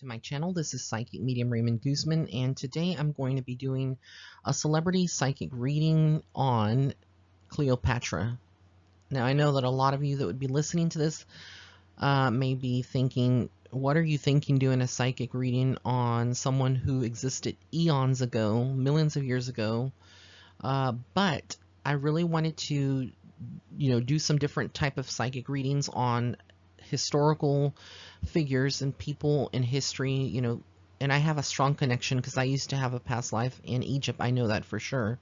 to my channel. This is Psychic Medium Raymond Guzman, and today I'm going to be doing a celebrity psychic reading on Cleopatra. Now, I know that a lot of you that would be listening to this may be thinking, what are you thinking doing a psychic reading on someone who existed eons ago, millions of years ago? But I really wanted to, do some different type of psychic readings on historical figures and people in history, and I have a strong connection because I used to have a past life in Egypt. I know that for sure.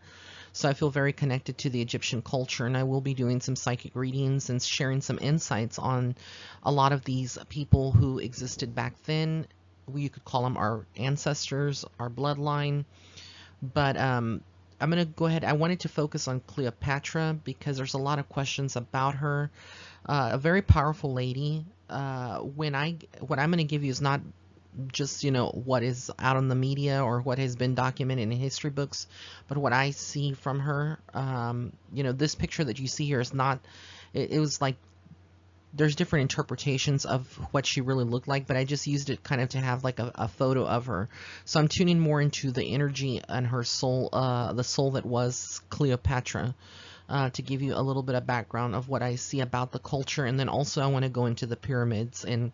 So I feel very connected to the Egyptian culture, and I will be doing some psychic readings and sharing some insights on a lot of these people who existed back then. You could call them our ancestors, our bloodline. But I'm going to go ahead. I wanted to focus on Cleopatra because there's a lot of questions about her. A very powerful lady. What I'm going to give you is not just what is out on the media or what has been documented in history books, but what I see from her. This picture that you see here is not. It was like there's different interpretations of what she really looked like, but I just used it kind of to have like a photo of her. So I'm tuning more into the energy and her soul, the soul that was Cleopatra. To give you a little bit of background of what I see about the culture. And then also I want to go into the pyramids and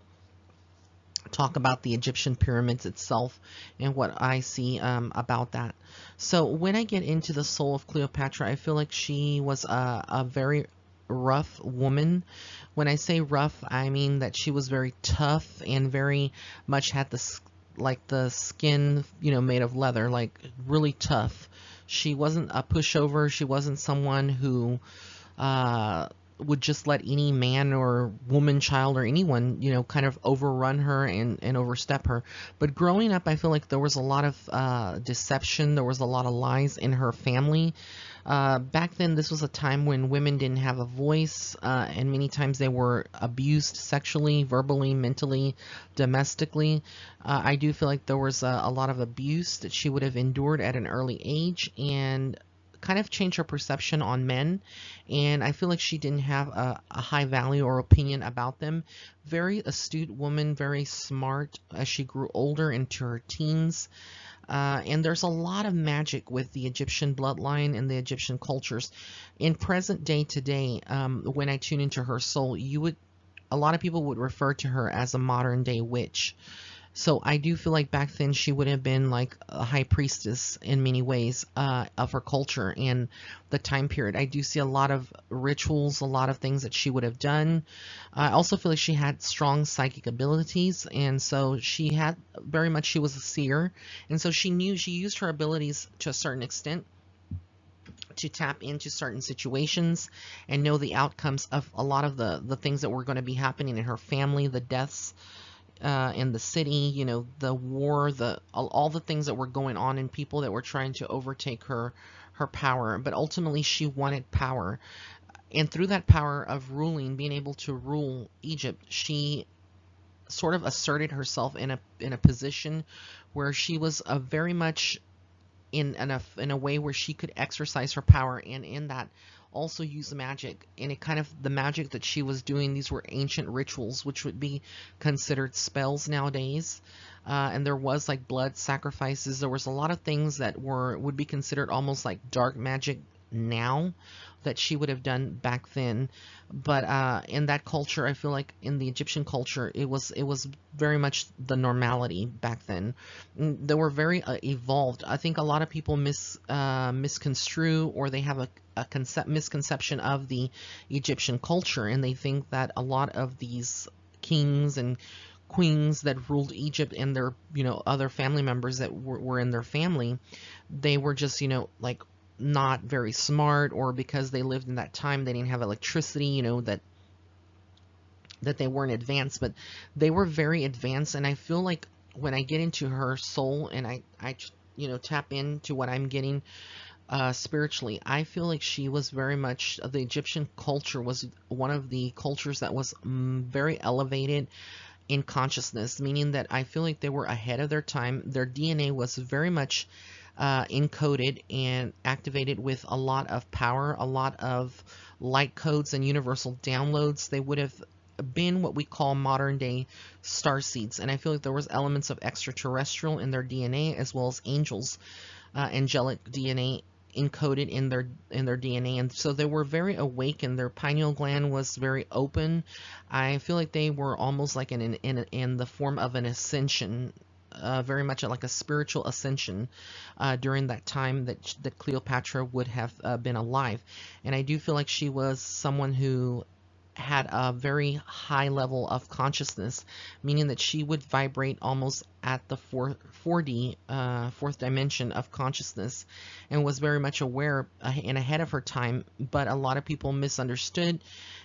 talk about the Egyptian pyramids itself and what I see about that. So when I get into the soul of Cleopatra, I feel like she was a very rough woman. When I say rough, I mean that she was very tough and very much had the skin, made of leather, like really tough. She wasn't a pushover. She wasn't someone who would just let any man or woman, child, or anyone, kind of overrun her and overstep her. But growing up, I feel like there was a lot of deception. There was a lot of lies in her family. Back then, this was a time when women didn't have a voice, and many times they were abused sexually, verbally, mentally, domestically. I do feel like there was a lot of abuse that she would have endured at an early age, and kind of changed her perception on men. And I feel like she didn't have a high value or opinion about them. Very astute woman, very smart as she grew older into her teens. And there's a lot of magic with the Egyptian bloodline and the Egyptian cultures. In present day today, when I tune into her soul, a lot of people would refer to her as a modern day witch. So I do feel like back then she would have been like a high priestess in many ways of her culture and the time period. I do see a lot of rituals, a lot of things that she would have done. I also feel like she had strong psychic abilities, and so she was a seer, and so she used her abilities to a certain extent to tap into certain situations and know the outcomes of a lot of the things that were going to be happening in her family, the deaths in the city, the war, all the things that were going on and people that were trying to overtake her power. But ultimately, she wanted power, and through that power of ruling, being able to rule Egypt, she sort of asserted herself in a position where she was very much in a way where she could exercise her power, and in that also use magic. And the magic that she was doing, these were ancient rituals which would be considered spells nowadays, and there was like blood sacrifices. There was a lot of things that would be considered almost like dark magic now that she would have done back then. But in that culture, I feel like in the Egyptian culture, it was very much the normality back then. They were very evolved. I think a lot of people misconstrue, or they have a misconception of the Egyptian culture, and they think that a lot of these kings and queens that ruled Egypt and their other family members that were in their family, they were just like not very smart, or because they lived in that time they didn't have electricity, that they weren't advanced. But they were very advanced, and I feel like when I get into her soul and I tap into what I'm getting spiritually, I feel like she was very much, the Egyptian culture was one of the cultures that was very elevated in consciousness, meaning that I feel like they were ahead of their time. Their DNA was very much encoded and activated with a lot of power, a lot of light codes and universal downloads. They would have been what we call modern day starseeds, and I feel like there was elements of extraterrestrial in their DNA as well as angelic DNA encoded in their DNA, and so they were very awakened. Their pineal gland was very open. I feel like they were almost like in the form of an ascension, very much like a spiritual ascension during that time that Cleopatra would have been alive. And I do feel like she was someone who had a very high level of consciousness, meaning that she would vibrate almost at the 4D, fourth dimension of consciousness, and was very much aware and ahead of her time. But a lot of people misunderstood,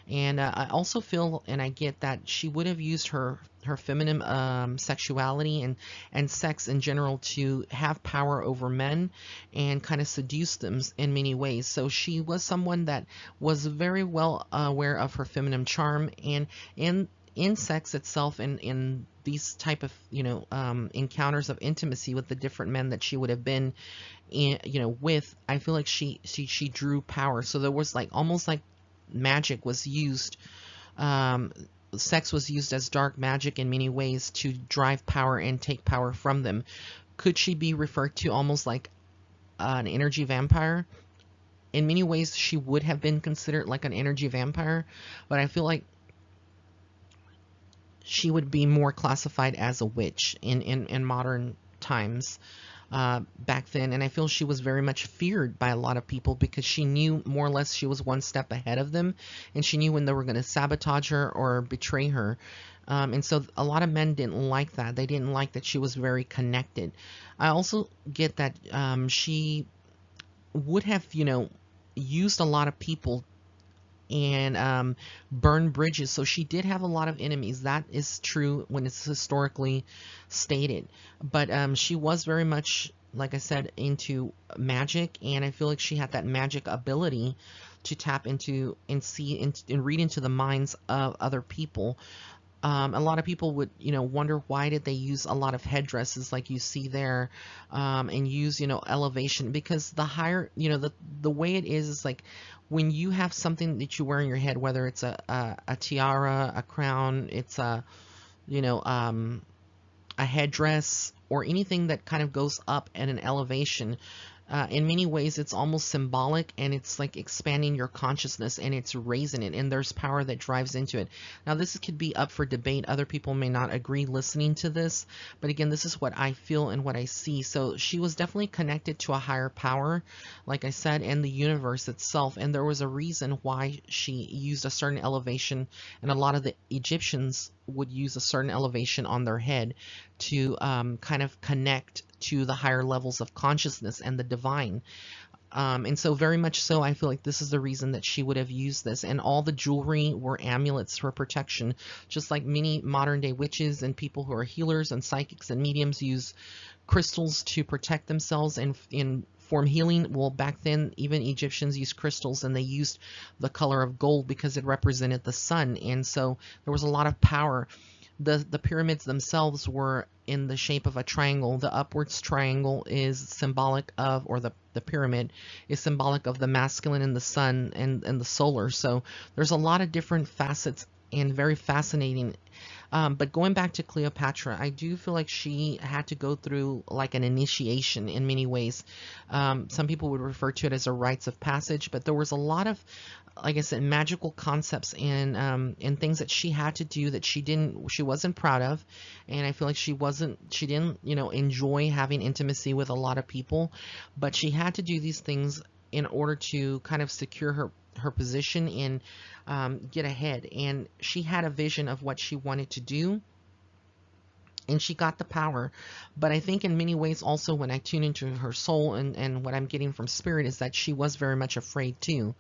and I also feel, and I get that she would have used her feminine sexuality and sex in general to have power over men and kind of seduce them in many ways. So she was someone that was very well aware of her feminine charm, and in sex itself, and in these type of encounters of intimacy with the different men that she would have been with, I feel like she drew power. So there was like almost like magic was used. Sex was used as dark magic in many ways to drive power and take power from them. Could she be referred to almost like an energy vampire? In many ways, she would have been considered like an energy vampire, but I feel like she would be more classified as a witch in modern times back then. And I feel she was very much feared by a lot of people because she knew more or less she was one step ahead of them, and she knew when they were going to sabotage her or betray her. And so a lot of men didn't like that. They didn't like that she was very connected. I also get that she would have, used a lot of people and burn bridges. So she did have a lot of enemies. That is true when it's historically stated. But she was very much, like I said, into magic, and I feel like she had that magic ability to tap into and see and read into the minds of other people. A lot of people would, wonder why did they use a lot of headdresses like you see there, and use, elevation, because the higher, the way it is like when you have something that you wear in your head, whether it's a tiara, a crown, it's you know, a headdress, or anything that kind of goes up at an elevation. In many ways, it's almost symbolic, and it's like expanding your consciousness, and it's raising it, and there's power that drives into it. Now, this could be up for debate. Other people may not agree listening to this, but again, this is what I feel and what I see. So she was definitely connected to a higher power, like I said, and the universe itself, and there was a reason why she used a certain elevation, and a lot of the Egyptians would use a certain elevation on their head to kind of connect to the higher levels of consciousness and the divine. And so very much so, I feel like this is the reason that she would have used this. And all the jewelry were amulets for protection, just like many modern day witches and people who are healers and psychics and mediums use crystals to protect themselves and in form healing. Well, back then, even Egyptians used crystals, and they used the color of gold because it represented the sun. And so there was a lot of power. The pyramids themselves were in the shape of a triangle. The upwards triangle is symbolic of, or the pyramid is symbolic of the masculine and the sun and the solar. So there's a lot of different facets and very fascinating. But going back to Cleopatra, I do feel like she had to go through like an initiation in many ways. Some people would refer to it as a rites of passage, but there was a lot of, like I said, magical concepts and things that she had to do that she wasn't proud of, and I feel like she didn't enjoy having intimacy with a lot of people, but she had to do these things in order to kind of secure her position and get ahead. And she had a vision of what she wanted to do, and she got the power. But I think in many ways also, when I tune into her soul and what I'm getting from spirit, is that she was very much afraid too.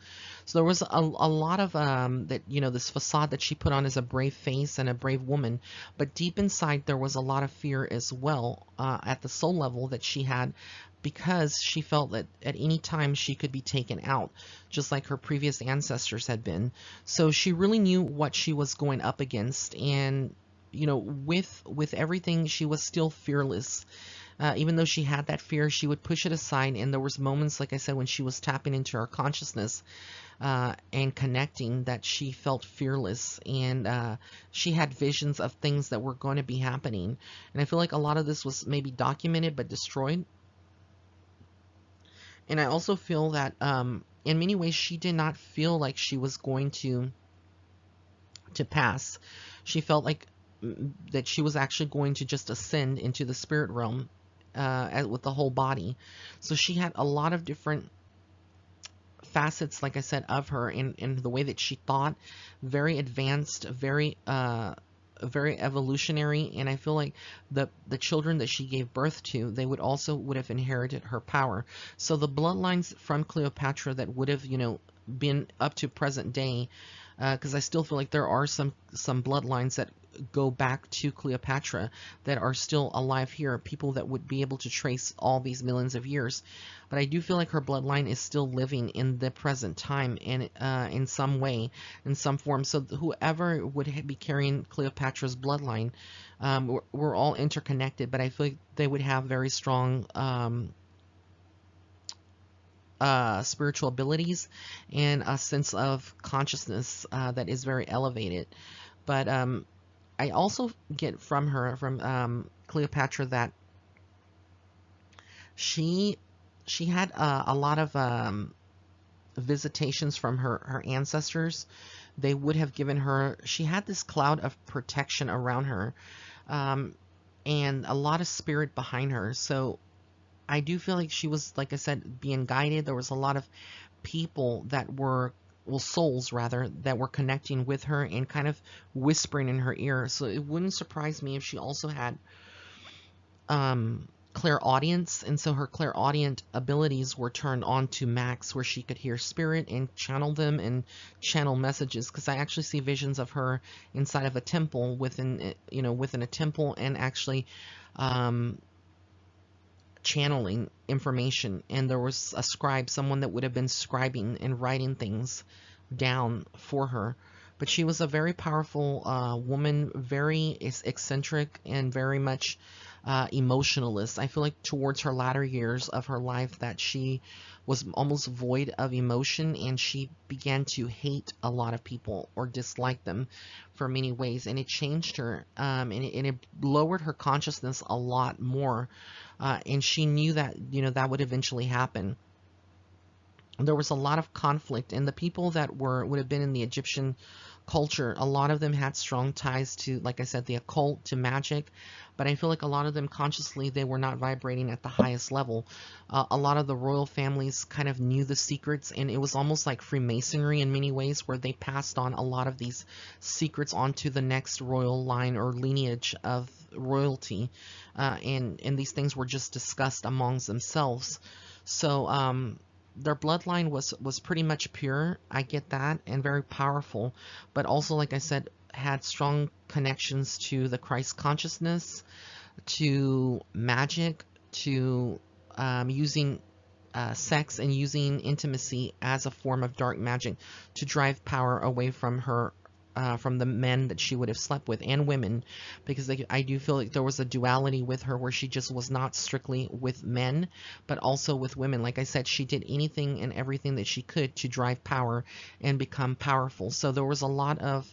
So there was a lot of that, this facade that she put on as a brave face and a brave woman, but deep inside there was a lot of fear as well, at the soul level that she had, because she felt that at any time she could be taken out, just like her previous ancestors had been. So she really knew what she was going up against, and with everything, she was still fearless. Even though she had that fear, she would push it aside. And there was moments, like I said, when she was tapping into her consciousness and connecting, that she felt fearless, and she had visions of things that were going to be happening. And I feel like a lot of this was maybe documented but destroyed. And I also feel that in many ways she did not feel like she was going to pass. She felt like that she was actually going to just ascend into the spirit realm with the whole body. So she had a lot of different facets, like I said, of her in the way that she thought, very advanced, very evolutionary. And I feel like the children that she gave birth to, they would have inherited her power. So the bloodlines from Cleopatra that would have, been up to present day, because I still feel like there are some bloodlines that go back to Cleopatra that are still alive here, people that would be able to trace all these millions of years. But I do feel like her bloodline is still living in the present time, and in some way, in some form. So whoever would be carrying Cleopatra's bloodline, we're all interconnected. But I feel like they would have very strong spiritual abilities and a sense of consciousness that is very elevated. But I also get from her, from Cleopatra, that she had a lot of visitations from her ancestors. They would have given her, she had this cloud of protection around her, and a lot of spirit behind her. So I do feel like she was, like I said, being guided. There was a lot of people that were, well, souls rather, that were connecting with her and kind of whispering in her ear. So it wouldn't surprise me if she also had clairaudience, and so her clairaudient abilities were turned on to max, where she could hear spirit and channel them and channel messages. Because I actually see visions of her inside of a temple, within a temple, and actually channeling information. And there was a scribe, someone that would have been scribing and writing things down for her. But she was a very powerful woman, very eccentric, and very much emotionalist. I feel like towards her latter years of her life that she was almost void of emotion, and she began to hate a lot of people or dislike them for many ways, and it changed her, and it lowered her consciousness a lot more, and she knew that that would eventually happen. There was a lot of conflict, and the people that would have been in the Egyptian culture, a lot of them had strong ties to, like I said, the occult, to magic. But I feel like a lot of them consciously, they were not vibrating at the highest level. A lot of the royal families kind of knew the secrets, and it was almost like Freemasonry in many ways, where they passed on a lot of these secrets onto the next royal line or lineage of royalty, and these things were just discussed amongst themselves. So their bloodline was pretty much pure. I get that, and very powerful, but also, like I said, had strong connections to the Christ consciousness, to magic, to using sex and using intimacy as a form of dark magic to drive power away from her, from the men that she would have slept with, and women, because I do feel like there was a duality with her, where she just was not strictly with men, but also with women. Like I said, she did anything and everything that she could to drive power and become powerful. So there was a lot of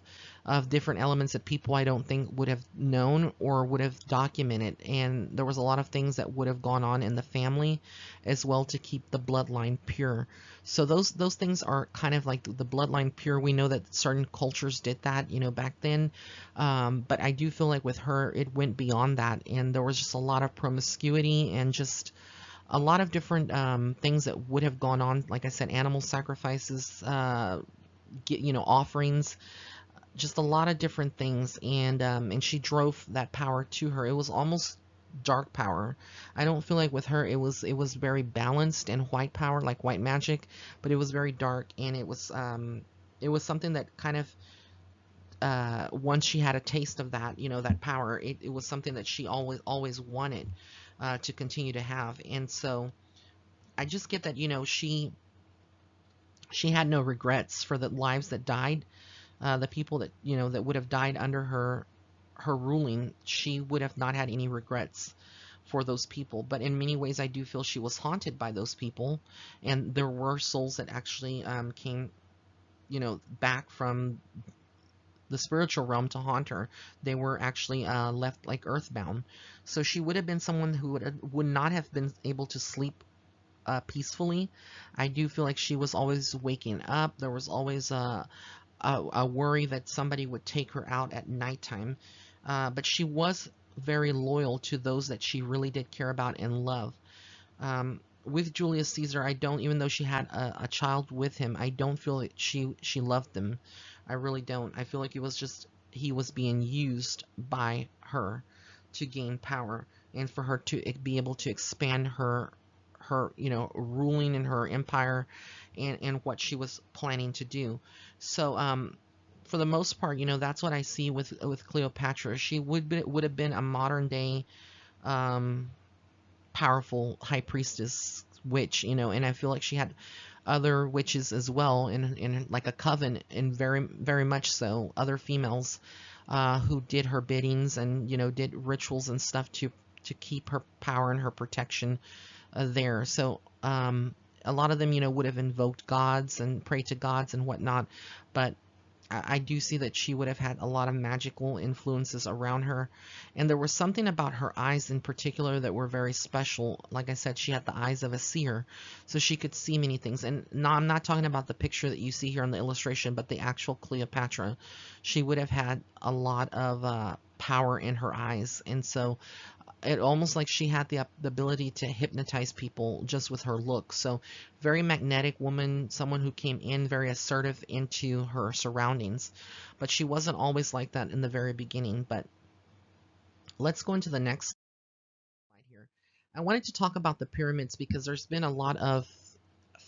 different elements that people, I don't think, would have known or would have documented, and there was a lot of things that would have gone on in the family as well to keep the bloodline pure. So those things are kind of like the bloodline pure. We know that certain cultures did that, back then, but I do feel like with her it went beyond that, and there was just a lot of promiscuity and just a lot of different things that would have gone on. Like I said, animal sacrifices, offerings, just a lot of different things, and she drove that power to her. It was almost dark power. I don't feel like with her it was very balanced and white power, like white magic, but it was very dark, and it was something that kind of, once she had a taste of that, that power, it was something that she always wanted to continue to have. And so I just get that, she had no regrets for the lives that died, the people that that would have died under her ruling. She would have not had any regrets for those people. But in many ways, I do feel she was haunted by those people, and there were souls that actually came, back from the spiritual realm to haunt her. They were actually left like earthbound. So she would have been someone who would not have been able to sleep peacefully. I do feel like she was always waking up. There was always a worry that somebody would take her out at nighttime. But she was very loyal to those that she really did care about and love. With Julius Caesar, I don't, even though she had a child with him, I don't feel that she loved them. I really don't. I feel like it was just he was being used by her to gain power and for her to be able to expand her ruling in her empire and what she was planning to do. So for the most part, that's what I see with Cleopatra. She would have been a modern day um, powerful high priestess witch, and I feel like she had other witches as well in like a coven, and very very much so other females who did her biddings and did rituals and stuff to keep her power and her protection there. So a lot of them would have invoked gods and prayed to gods and whatnot, but I do see that she would have had a lot of magical influences around her. And there was something about her eyes in particular that were very special. Like I said, she had the eyes of a seer, so she could see many things. And no, I'm not talking about the picture that you see here in the illustration, but the actual Cleopatra. She would have had a lot of power in her eyes. And so it almost like she had the ability to hypnotize people just with her look. So very magnetic woman, someone who came in very assertive into her surroundings. But she wasn't always like that in the very beginning. But let's go into the next slide here. I wanted to talk about the pyramids because there's been a lot of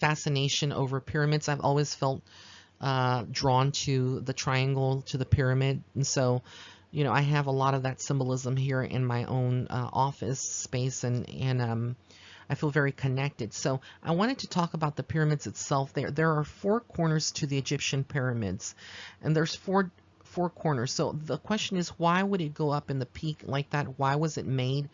fascination over pyramids. I've always felt drawn to the triangle, to the pyramid. And so, I have a lot of that symbolism here in my own office space, and I feel very connected. So I wanted to talk about the pyramids itself. There are four corners to the Egyptian pyramids, and there's four corners. So the question is, why would it go up in the peak like that? Why was it made?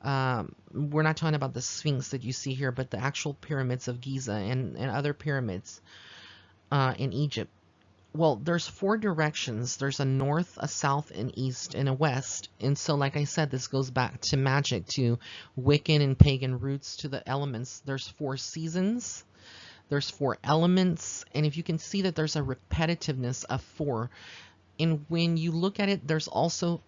We're not talking about the Sphinx that you see here, but the actual pyramids of Giza and other pyramids in Egypt. Well, there's four directions. There's a north, a south, an east, and a west. And so, like I said, this goes back to magic, to Wiccan and pagan roots, to the elements. There's four seasons. There's four elements. And if you can see that there's a repetitiveness of four. And when you look at it, there's also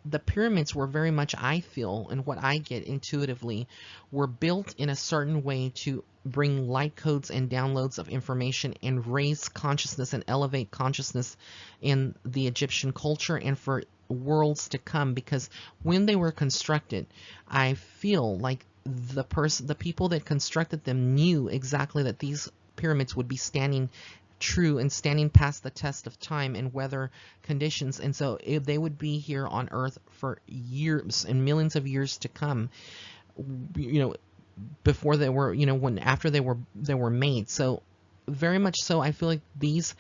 the pyramids were very much, I feel, and what I get intuitively, were built in a certain way to bring light codes and downloads of information and raise consciousness and elevate consciousness in the Egyptian culture and for worlds to come. Because when they were constructed, I feel like the people that constructed them knew exactly that these pyramids would be standing true and standing past the test of time and weather conditions, and so they would be here on earth for years and millions of years to come, before they were, when after they were made. So very much so, I feel like these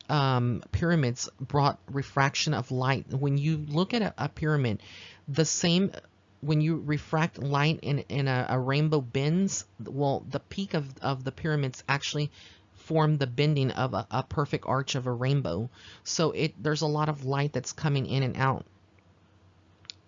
pyramids brought refraction of light. When you look at a pyramid, the same, when you refract light in a rainbow bends, well, the peak of the pyramids actually form the bending of a perfect arch of a rainbow. So there's a lot of light that's coming in and out,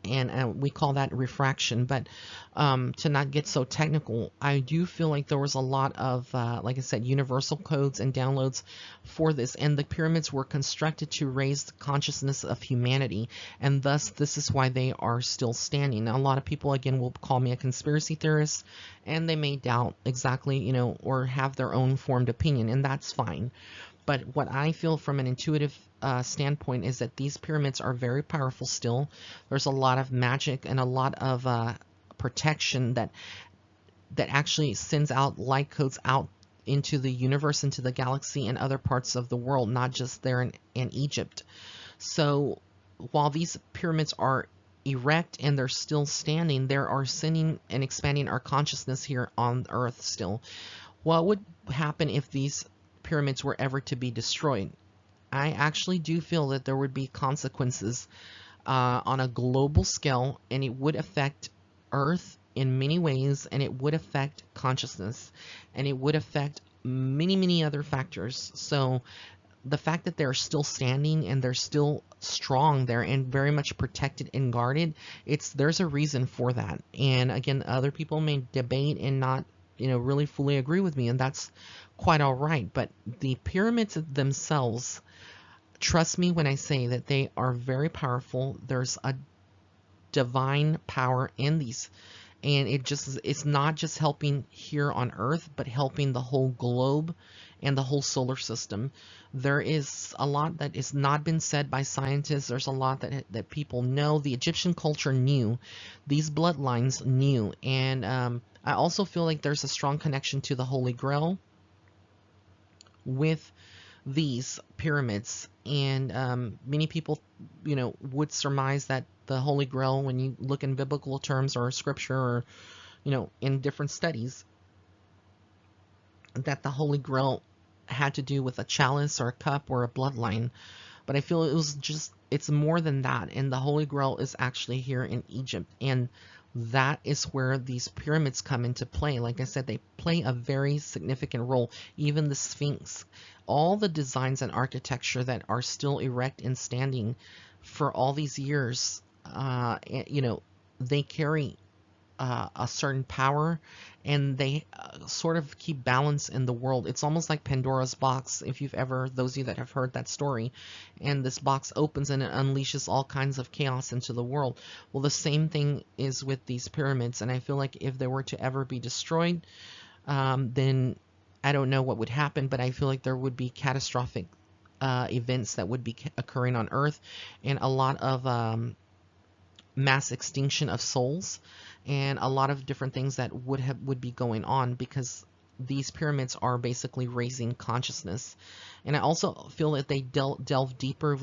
and we call that refraction. But to not get so technical, I do feel like there was a lot of, like I said, universal codes and downloads for this, and the pyramids were constructed to raise the consciousness of humanity, and thus this is why they are still standing. Now, a lot of people, again, will call me a conspiracy theorist, and they may doubt exactly, or have their own formed opinion, and that's fine. But what I feel from an intuitive standpoint is that these pyramids are very powerful still. There's a lot of magic and a lot of protection that actually sends out light codes out into the universe, into the galaxy, and other parts of the world, not just there in Egypt. So while these pyramids are erect and they're still standing, they are sending and expanding our consciousness here on Earth still. What would happen if these pyramids were ever to be destroyed? I actually do feel that there would be consequences on a global scale, and it would affect Earth in many ways, and it would affect consciousness, and it would affect many, many other factors. So the fact that they're still standing and they're still strong there and very much protected and guarded, there's a reason for that. And again, other people may debate and not, really fully agree with me, and that's quite all right. But the pyramids themselves, trust me when I say that they are very powerful. There's a divine power in these, and it's not just helping here on Earth, but helping the whole globe and the whole solar system. There is a lot that is not been said by scientists. There's a lot that people know. The Egyptian culture knew, these bloodlines knew, and I also feel like there's a strong connection to the Holy Grail with these pyramids. And many people, would surmise that the Holy Grail, when you look in biblical terms or scripture or, in different studies, that the Holy Grail had to do with a chalice or a cup or a bloodline. But I feel it's more than that. And the Holy Grail is actually here in Egypt. And that is where these pyramids come into play. Like I said, they play a very significant role. Even the Sphinx, all the designs and architecture that are still erect and standing for all these years, they carry a certain power, and they sort of keep balance in the world. It's almost like Pandora's box, if you've ever, those of you that have heard that story, and this box opens and it unleashes all kinds of chaos into the world. Well, the same thing is with these pyramids, and I feel like if they were to ever be destroyed, then I don't know what would happen, but I feel like there would be catastrophic events that would be occurring on Earth, and a lot of mass extinction of souls, and a lot of different things that would be going on, because these pyramids are basically raising consciousness. And I also feel that they delve deeper.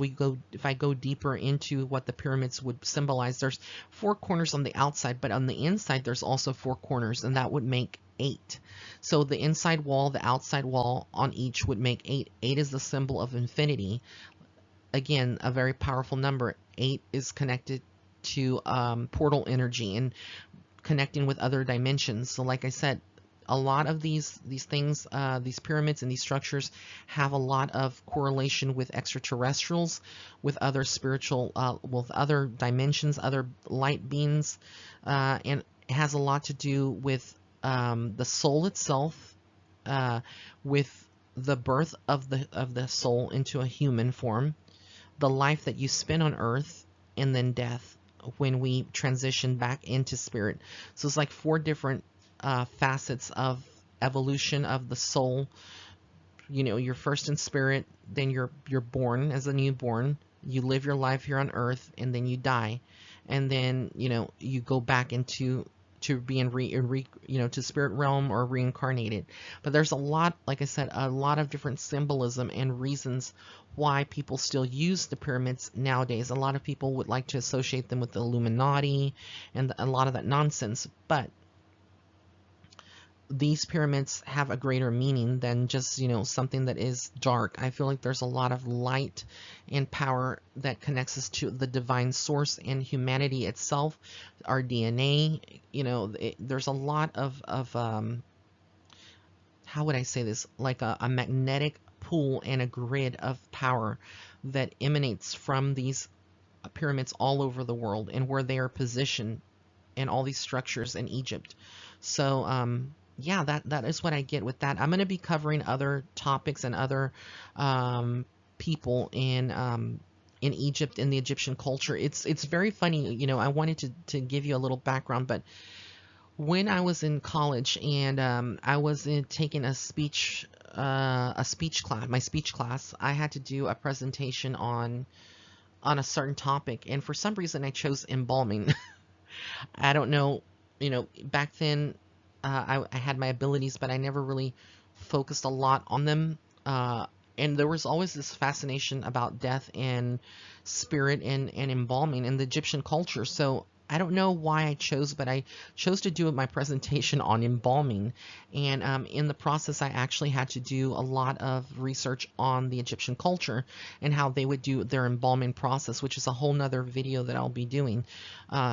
If I go deeper into what the pyramids would symbolize, there's 4 corners on the outside, but on the inside there's also 4 corners, and that would make 8. So the inside wall, the outside wall on each would make 8. 8 is the symbol of infinity. Again, a very powerful number. 8 is connected to portal energy and connecting with other dimensions. So like I said, a lot of these things, these pyramids and these structures have a lot of correlation with extraterrestrials, with other spiritual, with other dimensions, other light beings, and it has a lot to do with the soul itself, with the birth of the soul into a human form, the life that you spend on Earth, and then death when we transition back into spirit. So it's like 4 different facets of evolution of the soul. You're first in spirit, then you're born as a newborn, you live your life here on Earth, and then you die, and then you go back into being to spirit realm or reincarnated. But there's a lot, like I said, a lot of different symbolism and reasons why people still use the pyramids nowadays. A lot of people would like to associate them with the Illuminati and a lot of that nonsense, but these pyramids have a greater meaning than just something that is dark. I feel like there's a lot of light and power that connects us to the divine source and humanity itself, our DNA. There's a lot of how would I say this, like a magnetic pull and a grid of power that emanates from these pyramids all over the world, and where they are positioned in all these structures in Egypt. So yeah, that is what I get with that. I'm going to be covering other topics and other people in Egypt, in the Egyptian culture. It's very funny. I wanted to give you a little background, but when I was in college, and I was taking a speech class, my speech class, I had to do a presentation on a certain topic, and for some reason I chose embalming. I don't know, back then I had my abilities, but I never really focused a lot on them. And there was always this fascination about death and spirit and embalming in the Egyptian culture. So I don't know why I chose, but I chose to do my presentation on embalming. And in the process, I actually had to do a lot of research on the Egyptian culture and how they would do their embalming process, which is a whole nother video that I'll be doing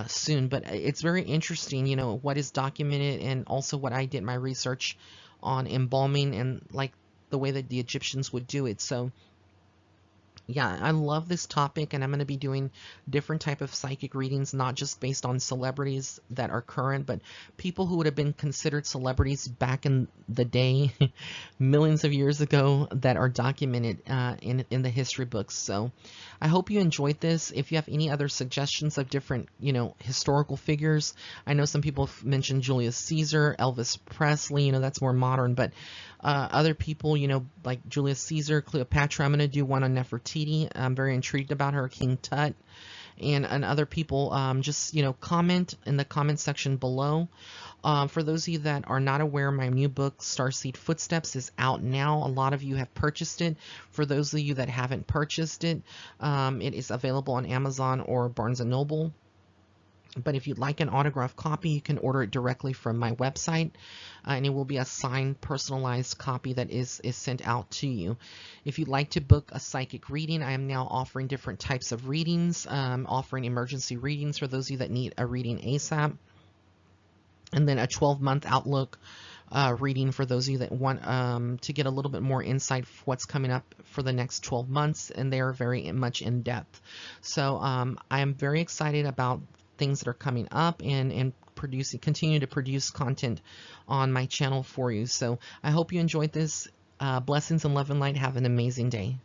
soon. But it's very interesting, you know, what is documented and also what I did my research on embalming and like the way that the Egyptians would do it. So yeah, I love this topic, and I'm going to be doing different type of psychic readings, not just based on celebrities that are current, but people who would have been considered celebrities back in the day, millions of years ago, that are documented in the history books. So I hope you enjoyed this. If you have any other suggestions of different, you know, historical figures, I know some people have mentioned Julius Caesar, Elvis Presley, you know, that's more modern, but other people, you know, like Julius Caesar, Cleopatra. I'm going to do one on Nefertiti. I'm very intrigued about her, King Tut, and other people. Just, you know, comment in the comment section below. For those of you that are not aware, my new book, Starseed Footsteps, is out now. A lot of you have purchased it. For those of you that haven't purchased it, it is available on Amazon or Barnes& Noble. But if you'd like an autographed copy, you can order it directly from my website, and it will be a signed, personalized copy that is sent out to you. If you'd like to book a psychic reading, I am now offering different types of readings, offering emergency readings for those of you that need a reading ASAP, and then a 12-month outlook reading for those of you that want to get a little bit more insight for what's coming up for the next 12 months, and they are very much in depth. So I am very excited about things that are coming up and continue to produce content on my channel for you. So I hope you enjoyed this. Blessings and love and light. Have an amazing day.